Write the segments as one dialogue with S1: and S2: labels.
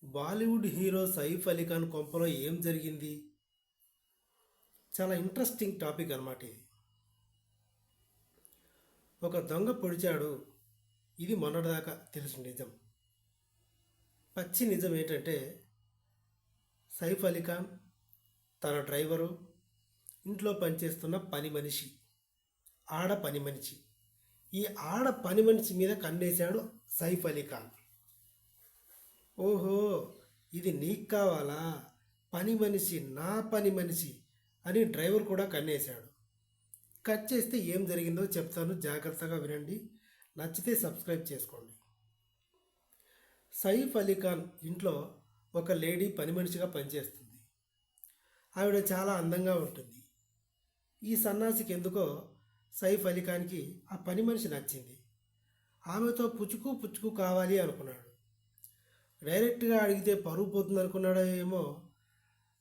S1: Bollywood hero Saif Ali Khan కొంపలో ఏం జరిగింది? చాలా ఇంట్రెస్టింగ్ టాపిక్ అన్నమాట ఇది. ఒక దొంగ పొడిచాడు. ఇది మొన్నటిదాకా తెలుసు నిజం. పచ్చి నిజం ఏంటంటే సైఫ్ అలీ ఖాన్, తన డ్రైవరు, ఇంట్లో పనిచేస్తున్న పని మనిషి, ఆడ పని మనిషి, ఈ ఆడ పని మనిషి మీద కన్నేశాడు సైఫ్ అలీ ఖాన్. ఓహో, ఇది నీకు కావాలా? పని మనిషి, నా పని మనిషి అని డ్రైవర్ కూడా కన్నేశాడు. కట్ చేస్తే ఏం జరిగిందో చెప్తాను, జాగ్రత్తగా వినండి. నచ్చితే సబ్స్క్రైబ్ చేసుకోండి. సైఫ్ అలీ ఖాన్ ఇంట్లో ఒక లేడీ పని మనిషిగా పనిచేస్తుంది. ఆవిడ చాలా అందంగా ఉంటుంది. ఈ సన్నాసికి ఎందుకో సైఫ్ అలీ ఖాన్కి ఆ పని మనిషి నచ్చింది. ఆమెతో పుచ్చుకు పుచ్చుకు కావాలి అనుకున్నాడు. డైరెక్ట్గా అడిగితే పరువు పోతుంది అనుకున్నాడో ఏమో.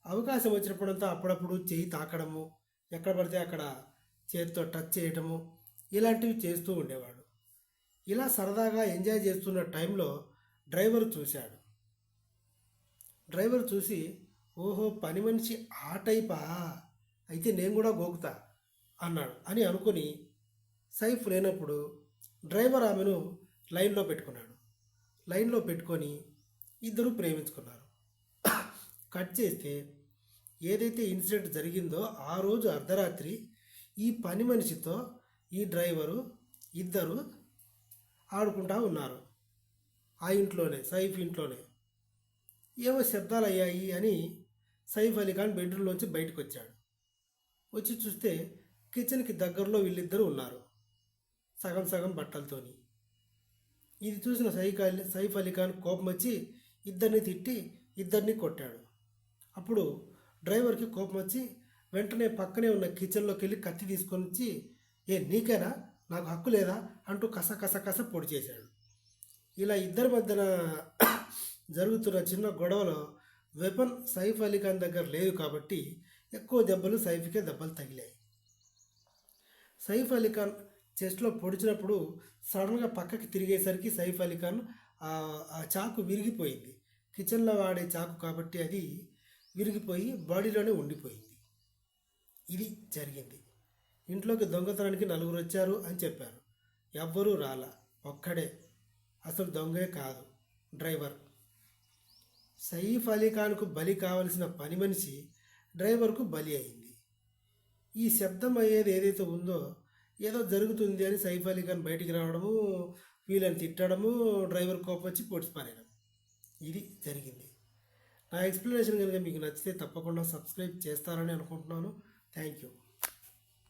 S1: అవకాశం వచ్చినప్పుడంతా అప్పుడప్పుడు చేయి తాకడము, ఎక్కడ పడితే అక్కడ చేతితో టచ్ చేయటము, ఇలాంటివి చేస్తూ ఉండేవాడు. ఇలా సరదాగా ఎంజాయ్ చేస్తున్న టైంలో డ్రైవర్ చూశాడు. డ్రైవర్ చూసి, ఓహో, పని మనిషి ఆ టైపా, అయితే నేను కూడా గోకుతా అన్నాడు అని అనుకుని సైఫ్ లేనప్పుడు డ్రైవర్ ఆమెను లైన్లో పెట్టుకున్నాడు. లైన్లో పెట్టుకొని ఇద్దరు ప్రేమించుకున్నారు. కట్ చేస్తే ఏదైతే ఇన్సిడెంట్ జరిగిందో ఆ రోజు అర్ధరాత్రి ఈ పని మనిషితో ఈ డ్రైవరు ఇద్దరు ఆడుకుంటూ ఉన్నారు. ఆ ఇంట్లోనే, సైఫ్ ఇంట్లోనే. ఏవో శబ్దాలు అయ్యాయి అని సైఫ్ అలీ ఖాన్ బెడ్రూమ్లోంచి బయటకు వచ్చాడు. వచ్చి చూస్తే కిచెన్కి దగ్గరలో వీళ్ళిద్దరూ ఉన్నారు, సగం సగం బట్టలతోని. ఇది చూసిన సైఫ్ అలీ ఖాన్ కోపం వచ్చి ఇద్దరిని తిట్టి ఇద్దరిని కొట్టాడు. అప్పుడు డ్రైవర్కి కోపం వచ్చి వెంటనే పక్కనే ఉన్న కిచెన్లోకి వెళ్ళి కత్తి తీసుకొని వచ్చి, ఏ నీకేనా, నాకు హక్కు లేదా అంటూ కస కస కస పొడి చేశాడు. ఇలా ఇద్దరి మధ్యన జరుగుతున్న చిన్న గొడవలో వెపన్ సైఫ్ అలీ ఖాన్ దగ్గర లేదు కాబట్టి ఎక్కువ దెబ్బలు సైఫ్కే దెబ్బలు తగిలాయి. సైఫ్ అలీ ఖాన్ చెస్ట్లో పొడిచినప్పుడు సడన్గా పక్కకి తిరిగేసరికి సైఫ్ అలీ ఖాన్ ఆ చాకు విరిగిపోయింది. కిచెన్లో వాడే చాకు కాబట్టి అది విరిగిపోయి బాడీలోనే ఉండిపోయింది. ఇది జరిగింది. ఇంట్లోకి దొంగతనానికి నలుగురు వచ్చారు అని చెప్పారు. ఎవ్వరూ రాలా, ఒక్కడే. అసలు దొంగే కాదు, డ్రైవర్. సైఫ్ అలీ ఖాన్కు బలి కావలసిన పని మనిషి డ్రైవర్కు బలి అయింది. ఈ శబ్దం అయ్యేది ఏదైతే ఉందో ఏదో జరుగుతుంది అని సైఫ్ అలీ ఖాన్ బయటికి రావడము, వీళ్ళని తిట్టడము, డ్రైవర్ కోపం వచ్చి పొడిచి పారేయడం, ఇది జరిగింది. నా ఎక్స్ప్లెనేషన్ కనుక మీకు నచ్చితే తప్పకుండా సబ్స్క్రైబ్ చేస్తారని అనుకుంటున్నాను. Thank you.